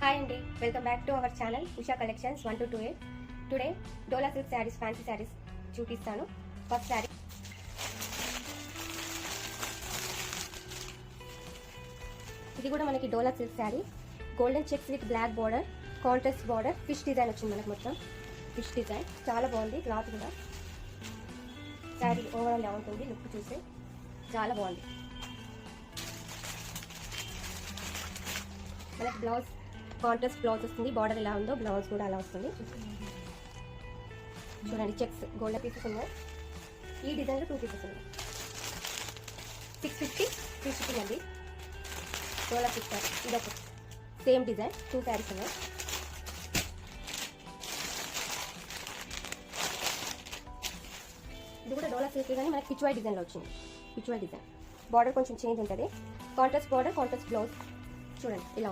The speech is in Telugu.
హాయ్ అండి, welcome back to our channel Usha collections 1228. Today Dola silk saris, fancy saris చూపిస్తాను. ఫస్ట్ శారీ ఇది కూడా మనకి Dola silk sari, golden checks with black border, contrast border, fish design వచ్చింది మనకు. మొత్తం ఫిష్ డిజైన్ చాలా బాగుంది. క్లాత్ కూడా శారీ ఓవరాల్ ఎలా ఉంటుంది లుక్ చూస్తే చాలా బాగుంది. మనకి బ్లౌజ్ కాంట్రాస్ట్ బ్లౌజ్ వస్తుంది. బార్డర్ ఎలా ఉందో బ్లౌజ్ కూడా అలా వస్తుంది. చూడండి, చెక్స్ గోల్డెన్ పీసెస్ ఉన్నాయి. ఈ డిజైన్లో 2 పీసెస్ ఉన్నాయి. 650 ఫ్రీ షిప్పింగ్ అండి. డోలా సిల్క్ శారీ ఇది ఒక సేమ్ డిజైన్, 2 శారీస్ ఉన్నాయి. ఇది కూడా డోలా సిల్క్ కానీ మనకి పిచ్వాయ్ డిజైన్లో వచ్చింది. పిచ్వాయ్ డిజైన్ బార్డర్ కొంచెం చేంజ్ ఉంటుంది. కాంట్రాస్ట్ బార్డర్, కాంట్రాస్ట్ బ్లౌజ్ చూడండి ఇలా